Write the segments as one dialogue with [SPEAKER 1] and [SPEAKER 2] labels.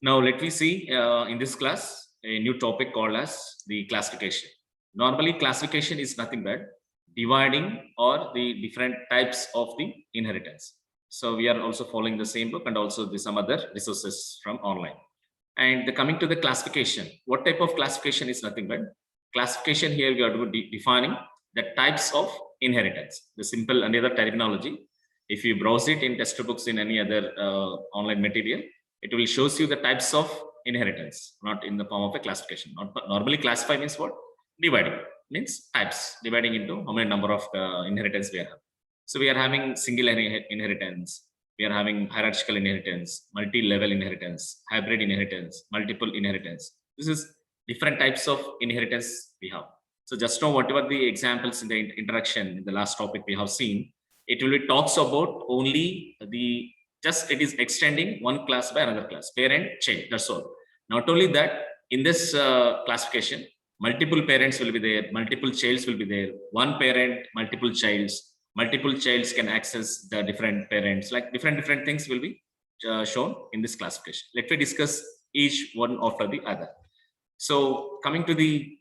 [SPEAKER 1] Now let me see in this class a new topic called as the classification. Normally classification is nothing but dividing or the different types of the inheritance. So we are also following the same book and also some other resources from online. And coming to the classification, what type of classification is nothing but classification. Here we are defining the types of inheritance, the simple and other terminology. If you browse it in textbooks in any other online material, it will shows you the types of inheritance, not in the form of a classification. Not normally classify means what? Dividing means types, dividing into how many number of inheritance we have. So we are having single inheritance, we are having hierarchical inheritance, multi-level inheritance, hybrid inheritance, multiple inheritance. This is different types of inheritance we have. So just know whatever the examples in the introduction in the last topic we have seen, it will be talks about only the just it is extending one class by another class, parent, child, that's all. Not only that, in this classification, multiple parents will be there, multiple childs will be there, one parent, multiple childs can access the different parents, like different things will be shown in this classification. Let me discuss each one after the other. So coming to the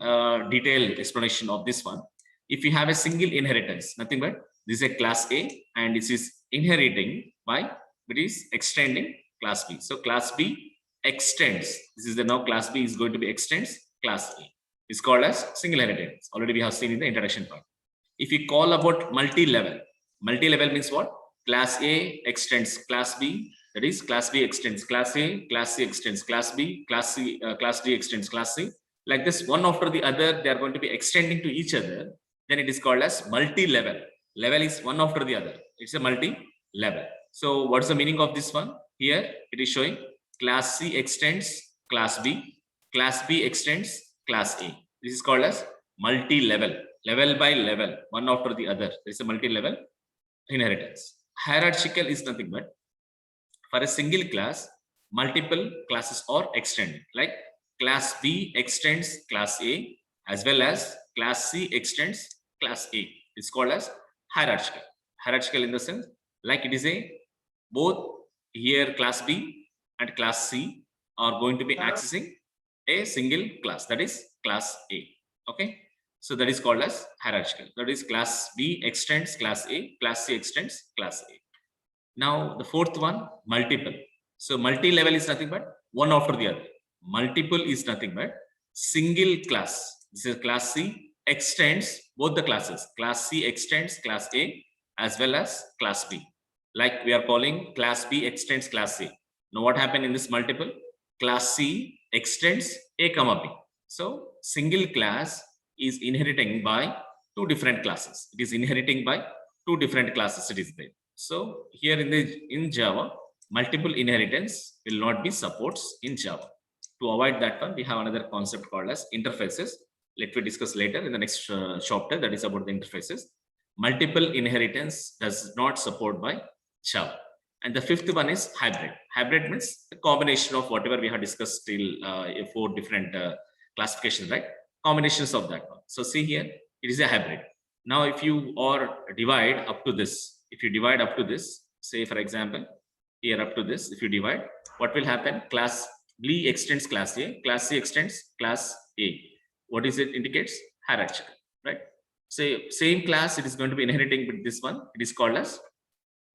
[SPEAKER 1] detailed explanation of this one, if you have a single inheritance, nothing but this is a class A and this is inheriting by, it is extending class B. So class B extends, this is the now class B is going to be extends class A. It's called as single inheritance. Already we have seen in the introduction part. If you call about multi-level means what? Class A extends class B, that is class B extends class A, class C extends class B, class D extends class C. Like this, one after the other, they are going to be extending to each other. Then it is called as multi-level. Level is one after the other. It's a multi-level. So what's the meaning of this one? Here it is showing class C extends class B extends class A. This is called as multi-level, level by level, one after the other. There is a multi-level inheritance. Hierarchical is nothing but for a single class, multiple classes are extended. Like class B extends class A as well as class C extends class A. It's called as hierarchical. Hierarchical in the sense, like it is a both here class B and class C are going to be accessing a single class, that is class A. Okay, so that is called as hierarchical. That is class B extends class A, class C extends class A. Now the fourth one, multiple. So multi-level is nothing but one after the other. Multiple is nothing but single class. This is class C extends both the classes. Class C extends class A as well as class B. Like we are calling class B extends class C. Now what happened in this multiple? Class C extends A comma B. So single class is inheriting by two different classes. It is inheriting by two different classes. It is there. So here in Java, multiple inheritance will not be supports in Java. To avoid that one, we have another concept called as interfaces. Let me discuss later in the next chapter, that is about the interfaces. Multiple inheritance does not support by Java. And the fifth one is hybrid. Hybrid means the combination of whatever we have discussed till 4 different classifications, right? Combinations of that one. So see here, it is a hybrid. Now, if you or divide up to this, if you divide up to this, say for example, here up to this, if you divide, what will happen? Class B extends class A, class C extends class A. What is it indicates? Hierarchical, right? Say same class, it is going to be inheriting with this one. It is called as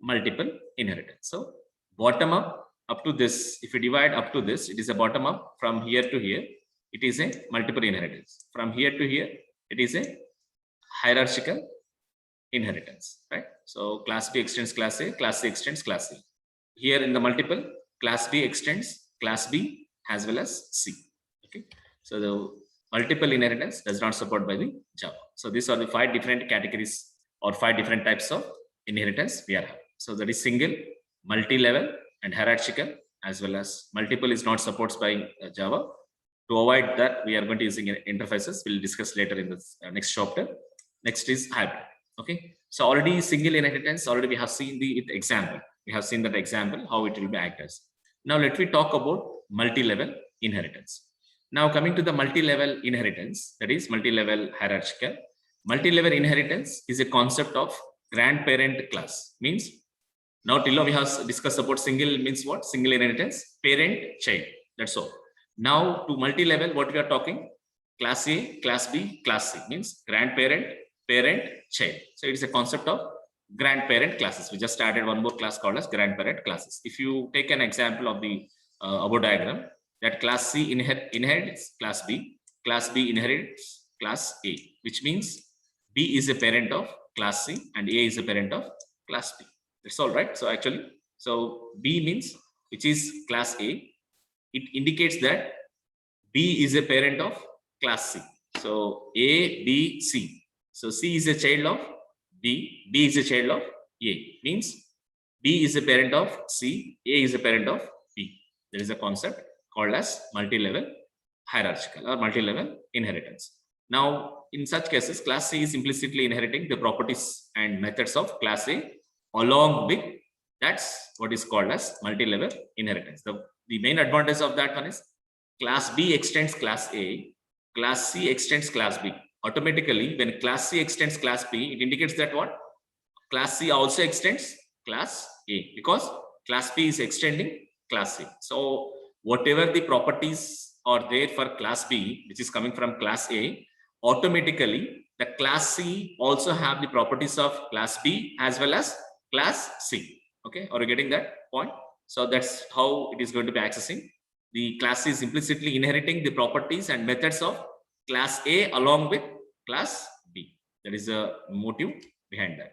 [SPEAKER 1] multiple inheritance. So bottom up to this, if you divide up to this, it is a bottom up. From here to here, it is a multiple inheritance. From here to here, it is a hierarchical inheritance, right? So class B extends class A, class C extends class C. Here in the multiple, class B extends class B as well as C. Okay, so the multiple inheritance does not support by the Java. So these are the 5 different categories or 5 different types of inheritance we are having. So that is single, multi-level and hierarchical, as well as multiple is not supported by Java. To avoid that, we are going to using interfaces. We'll discuss later in the next chapter. Next is hybrid. Okay, so already single inheritance, already we have seen the example. We have seen that example, how it will be act as. Now let me talk about multi-level inheritance. Now coming to the multi-level inheritance, that is multi-level hierarchical. Multi-level inheritance is a concept of grandparent class. Means now till now we have discussed about single means what? Single inheritance, parent, child. That's all. Now to multi-level, what we are talking, class A, class B, class C means grandparent, parent, child. So it is a concept of grandparent classes. We just added one more class called as grandparent classes. If you take an example of the above diagram, that class C inherits class B inherits class A, which means B is a parent of class C and A is a parent of class B. That's all right. So actually, so B means which is class A. It indicates that B is a parent of class C. So A, B, C. So C is a child of B, B is a child of A. Means B is a parent of C, A is a parent of B. There is a concept called as multi-level hierarchical or multi-level inheritance. Now, in such cases, class C is implicitly inheriting the properties and methods of class A along with, that's what is called as multi-level inheritance. The main advantage of that one is class B extends class A, class C extends class B. Automatically, when class C extends class B, it indicates that what? Class C also extends class A because class B is extending class C. So whatever the properties are there for class B, which is coming from class A, automatically the class C also have the properties of class B as well as class C. Okay, are you getting that point? So that's how it is going to be accessing. The class C is implicitly inheriting the properties and methods of class A along with class B. That is the motive behind that.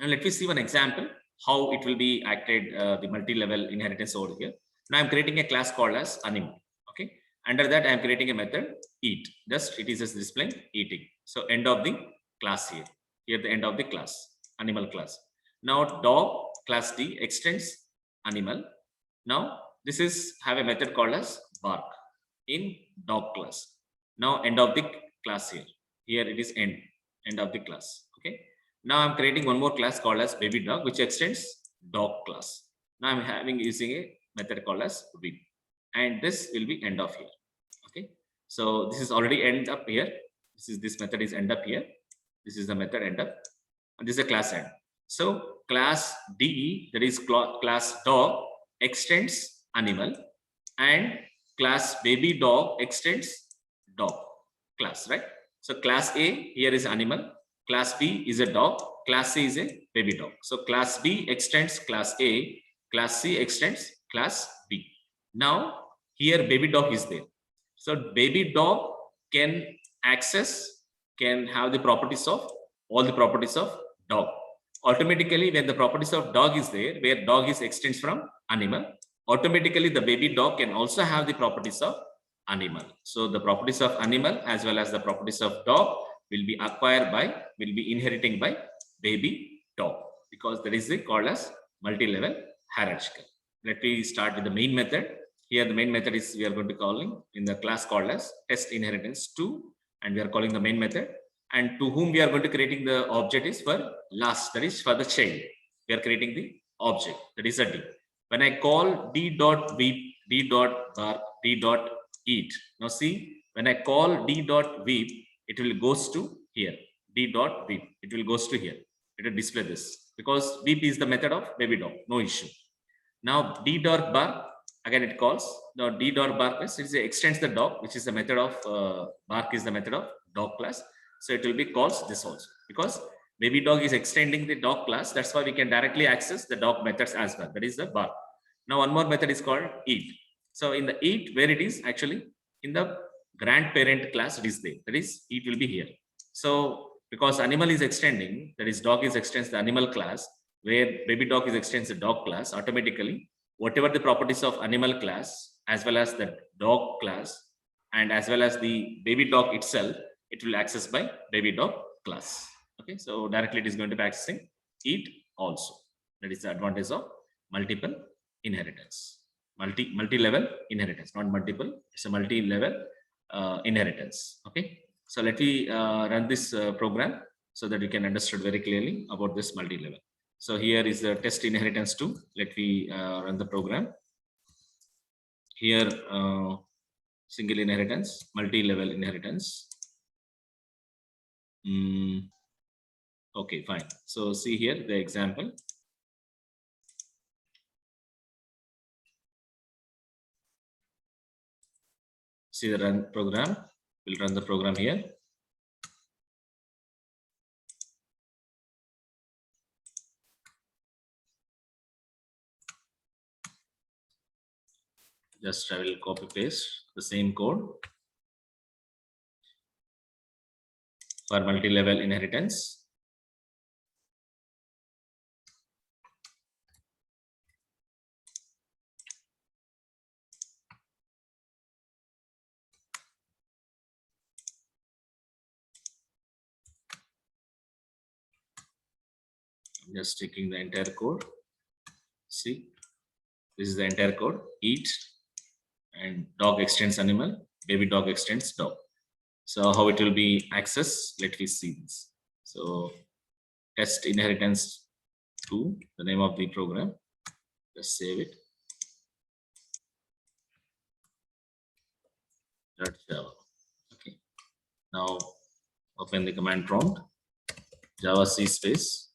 [SPEAKER 1] And let me see one example how it will be acted, the multi-level inheritance over here. Now I'm creating a class called as animal. Okay, under that I'm creating a method eat. Just it is just displaying eating. So end of the class here. Here the end of the class, animal class. Now dog class D extends animal. Now this is have a method called as bark in dog class. Now end of the class here. Here it is end of the class. Okay. Now I'm creating one more class called as baby dog, which extends dog class. Now I'm having using a method called as whip, and this will be end of here. Okay. So this is already end up here. This method is end up here. This is the method end up, and this is a class end. So class D, that is class dog, extends animal, and class baby dog extends dog class, right? So class A here is animal, class B is a dog, class C is a baby dog. So class B extends class A, class C extends class B. Now here baby dog is there. So baby dog can have the properties of all the properties of dog. Automatically, when the properties of dog is there, where dog is extends from animal, automatically the baby dog can also have the properties of animal. So the properties of animal as well as the properties of dog will be inheriting by baby dog, because that is called as multi-level hierarchical. Let me start with the main method. Here the main method is we are going to calling in the class called as test inheritance 2, and we are calling the main method. And to whom we are going to creating the object is for last, that is for the child. We are creating the object, that is a D. When I call D dot weep, D dot bark, D dot eat. Now see, when I call D dot weep, it will goes to here. D dot weep, it will goes to here. It will display this because weep is the method of baby dog, no issue. Now D dot bark, again it calls. Now D dot bark means it extends the dog, which is the method of bark is the method of dog class. So it will be calls this also, because baby dog is extending the dog class. That's why we can directly access the dog methods as well. That is the bark. Now one more method is called eat. So in the eat, where it is actually in the grandparent class, it is there. That is eat will be here. So because animal is extending, that is dog is extends the animal class, where baby dog is extends the dog class, automatically whatever the properties of animal class as well as the dog class and as well as the baby dog itself, it will access by baby dog class. Okay, so directly it is going to be accessing eat also. That is the advantage of multiple inheritance, multi-level inheritance, not multiple. It's a multi-level inheritance. Okay, so let me run this program so that you can understand very clearly about this multi-level. So here is the test inheritance 2. Let me run the program. Here single inheritance, multi-level inheritance. Okay, fine. So see here the example. See the run program. We'll run the program here. Just I will copy paste the same code for multi-level inheritance. I'm just taking the entire code. See, this is the entire code. Eat and dog extends animal, baby dog extends dog. So how it will be accessed? Let me see this. So test inheritance 2, the name of the program. Just save it. .java. Okay. Now open the command prompt. Java C space.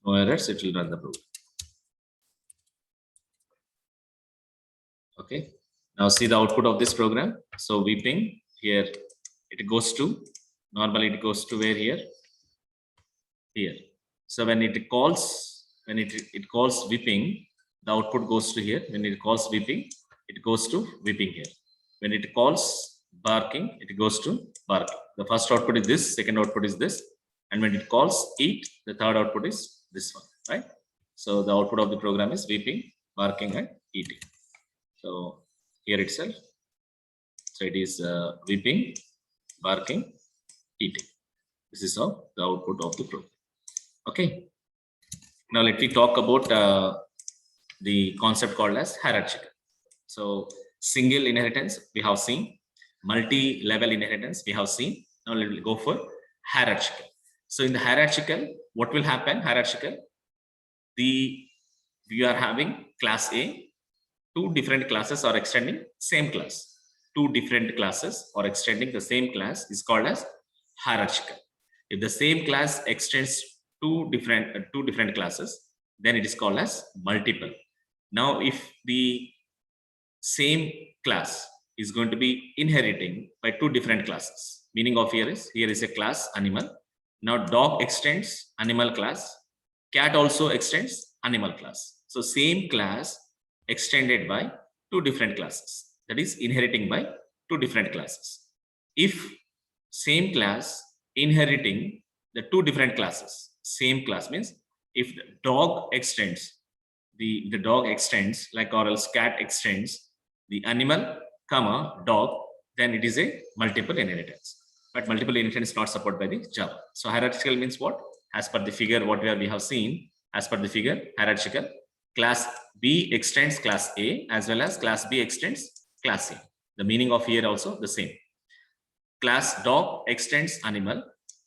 [SPEAKER 1] No errors. It will run the program. Okay. Now see the output of this program. So weeping here, it goes to, normally it goes to where here? Here. So when it calls, when it calls weeping, the output goes to here. When it calls weeping, it goes to weeping here. When it calls barking, it goes to barking. The first output is this, second output is this. And when it calls eat, the third output is this one, right? So the output of the program is weeping, barking, and eating. So here itself, so it is weeping, barking, eating. This is how the output of the program. Okay. Now let me talk about the concept called as hierarchical. So single inheritance we have seen, multi-level inheritance we have seen. Now let me go for hierarchical. So in the hierarchical, what will happen? Hierarchical, we are having class A. Two different classes are extending same class. Two different classes are extending the same class is called as hierarchical. If the same class extends two different classes, then it is called as multiple. Now, if the same class is going to be inheriting by two different classes, meaning of here is a class animal. Now dog extends animal class, cat also extends animal class. So same class extended by two different classes, that is inheriting by two different classes. If same class inheriting the two different classes, same class means if the dog extends, the dog extends, like, or else cat extends the animal comma dog, then it is a multiple inheritance. But multiple inheritance is not supported by the Java. So hierarchical means what? As per the figure what we have seen, as per the figure, hierarchical, class B extends class A as well as class B extends class A. The meaning of here also the same. Class dog extends animal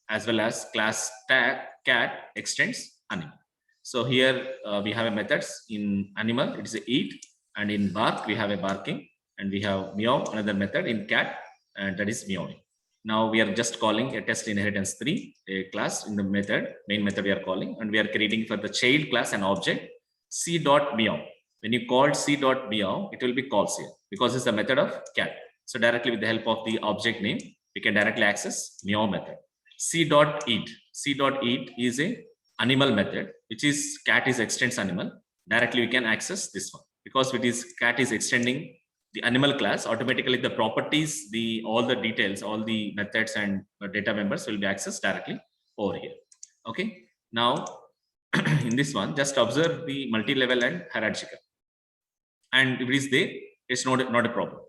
[SPEAKER 1] as well as class cat extends animal. So here we have a methods in animal, it is a eat, and in bark we have a barking, and we have meow, another method in cat, and that is meowing. Now we are just calling a test inheritance 3, a class in the method, main method we are calling, and we are creating for the child class an object c.meow. When you call c.meow, it will be calls here because it's the method of cat. So directly with the help of the object name, we can directly access meow method. c.eat. c.eat is a animal method, which is cat is extends animal. Directly we can access this one because it is cat is extending the animal class. Automatically the properties, all the details, all the methods and data members will be accessed directly over here. Okay. Now in this one, just observe the multi-level and hierarchical. And if it is there, it's not a problem.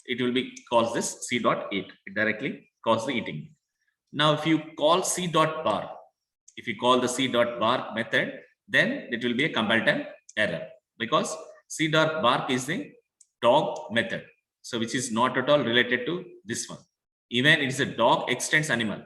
[SPEAKER 1] It will be calls this c.eat. It directly calls the eating. Now, if you call c.bar, if you call the c.bar method, then it will be a compile error because c.bar is the dog method. So which is not at all related to this one. Even it is a dog extends animal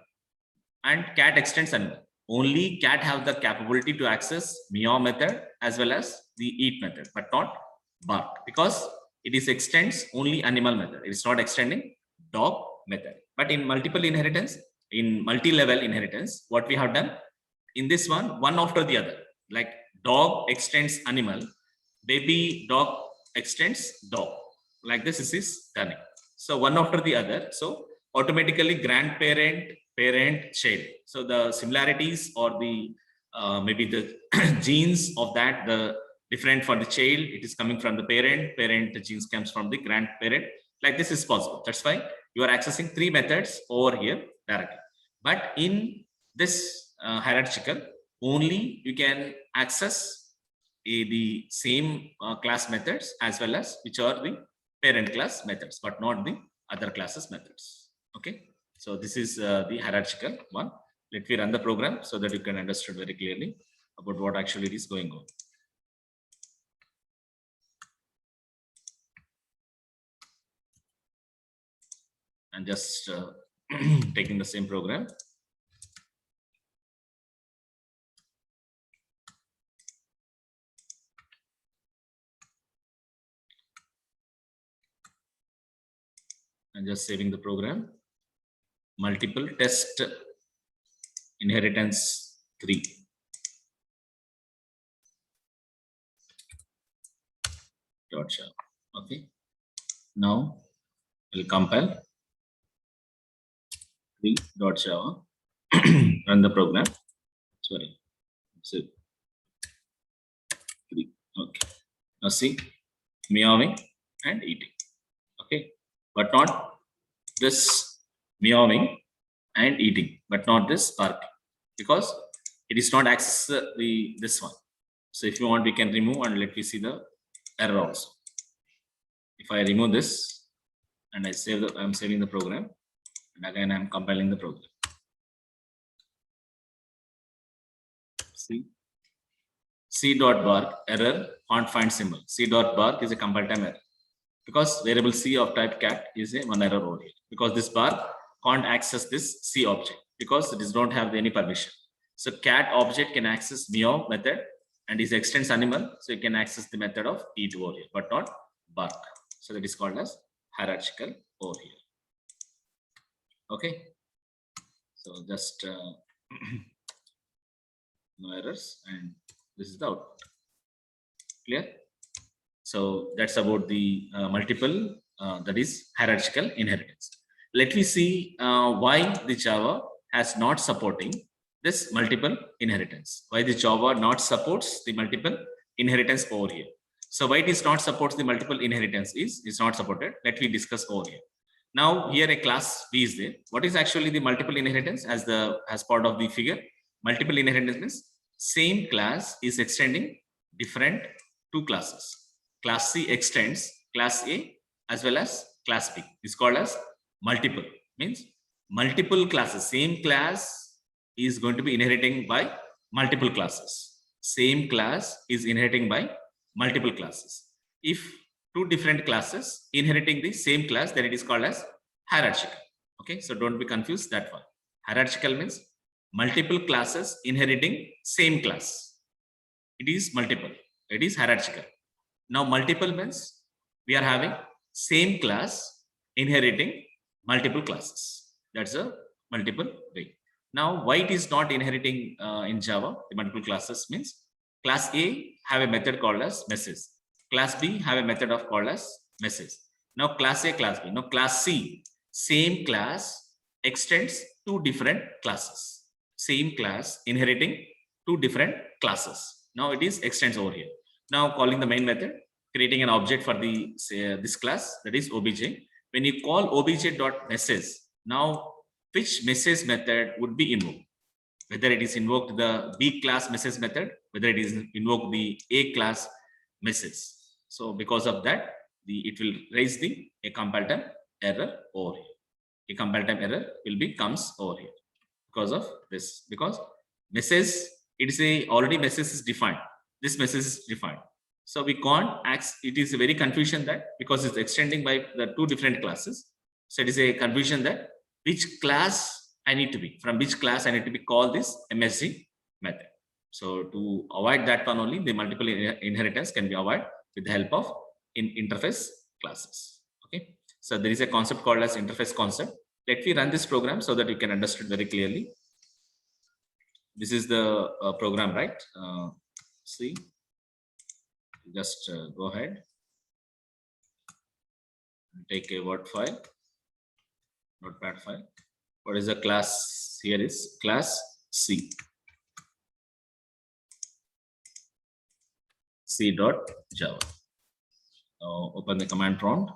[SPEAKER 1] and cat extends animal. Only cat have the capability to access meow method as well as the eat method, but not bark because it is extends only animal method. It is not extending dog method. But in multiple inheritance, in multi-level inheritance, what we have done in this one after the other, like dog extends animal, baby dog extends dog. like this is done. So one after the other. So automatically grandparent, parent, child. So the similarities or the maybe the genes of that, the different for the child, it is coming from the parent, the genes comes from the grandparent. Like this is possible. That's why you are accessing three methods over here directly. But in this hierarchical, only you can access the same class methods as well as which are the parent class methods, but not the other classes methods. Okay, so this is the hierarchical one. Let me run the program so that you can understand very clearly about what actually is going on. And just taking the same program. And just saving the program. Multiple test inheritance 3. .java. Okay. Now we'll compile 3.java. Run the program. Sorry. So 3. Okay. Now see, meowing and eating. Okay, but not this meowing and eating, but not this barking, because it is not access the this one. So if you want, we can remove and let me see the error also. If I remove this and I save the, I'm saving the program, and again I'm compiling the program. See, c.bark error can't find symbol. C.bark is a compile time error, because variable c of type cat is a one error over here, because this bar can't access this c object because it does not have any permission. So cat object can access meow method and is extends animal, so you can access the method of eat over here, but not bark. So that is called as hierarchical over here. Okay, so just no errors, and this is the output. Clear? So that's about the multiple, that is hierarchical inheritance. Let me see why the Java has not supporting this multiple inheritance. Why the Java not supports the multiple inheritance over here. So why it is not supports the multiple inheritance is not supported. Let me discuss over here. Now here a class B is there. What is actually the multiple inheritance as part of the figure? Multiple inheritance means same class is extending different two classes. Class C extends class A as well as class B. It's called as multiple. Means multiple classes. Same class is going to be inheriting by multiple classes. Same class is inheriting by multiple classes. If two different classes inheriting the same class, then it is called as hierarchical. Okay, so don't be confused that one. Hierarchical means multiple classes inheriting same class. It is multiple. It is hierarchical. Now multiple means we are having same class inheriting multiple classes. That's a multiple way. Now why it is not inheriting in Java, the multiple classes means class A have a method called as message. Class B have a method of called as message. Now class A, class B. Now class C, same class extends two different classes. Same class inheriting two different classes. Now it is extends over here. Now calling the main method, creating an object for the this class, that is obj. When you call obj.message, now which message method would be invoked? Whether it is invoked the B class message method, whether it is invoked the A class message. So because of that, it will raise a compile time error over here. A compile time error will be comes over here because of this. Because message, it is already message is defined. This message is defined. So we can't ask, it is a very confusion that because it's extending by the two different classes. So it is a confusion that which class I need to be, from which class I need to be called this MSG method. So to avoid that one only, the multiple inheritance can be avoided with the help of interface classes. Okay. So there is a concept called as interface concept. Let me run this program so that you can understand very clearly. This is the program, right? See, just go ahead. take a Word file, notepad file. What is the class? Here is class C. C.java. Now open the command prompt.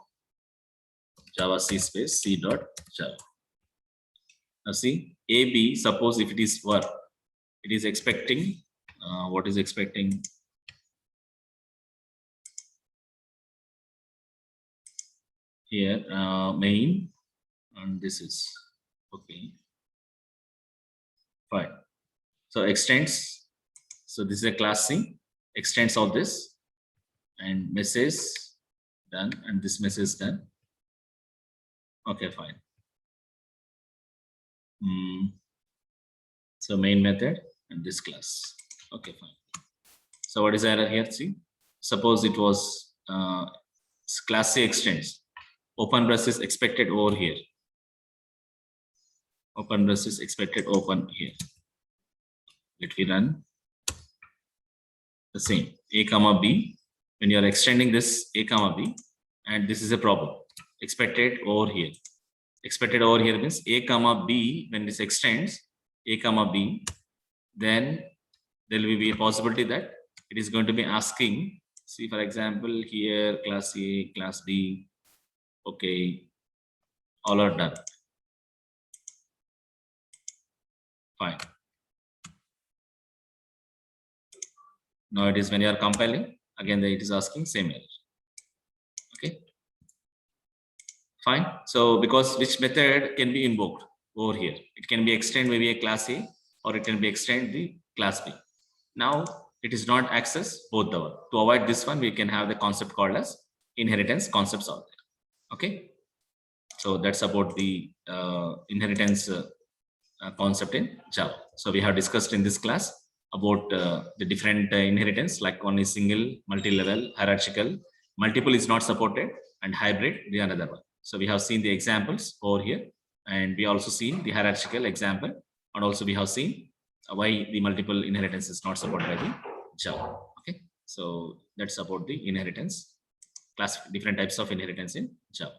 [SPEAKER 1] Java C space C.java. Now see, AB, suppose if it is work, it is expecting, what is expecting? Here, main, and this is, okay, fine. So extends, so this is a class C, extends all this, and message done, and this message done. Okay, fine. So main method and this class. Okay, fine. So what is the error here? See, suppose it was class C extends. Open brush is expected over here. Open brush is expected open here. Let me run the same A comma B. When you are extending this A comma B, and this is a problem. Expected over here. Expected over here means A comma B. When this extends A comma B, then there will be a possibility that it is going to be asking. See, for example, here class A, class B. Okay, all are done. Fine. Now it is when you are compiling, again it is asking same error. Okay. Fine. So because which method can be invoked over here? It can be extend maybe a class A, or it can be extend the class B. Now it is not access both the one. To avoid this one, we can have the concept called as inheritance concepts out there. Okay. So that's about the inheritance concept in Java. So we have discussed in this class about the different inheritance, like one is single, multi-level, hierarchical, multiple is not supported, and hybrid the another one. So we have seen the examples over here, and we also seen the hierarchical example, and also we have seen why the multiple inheritance is not supported by the Java. Okay, so that's about the inheritance class, different types of inheritance in Java.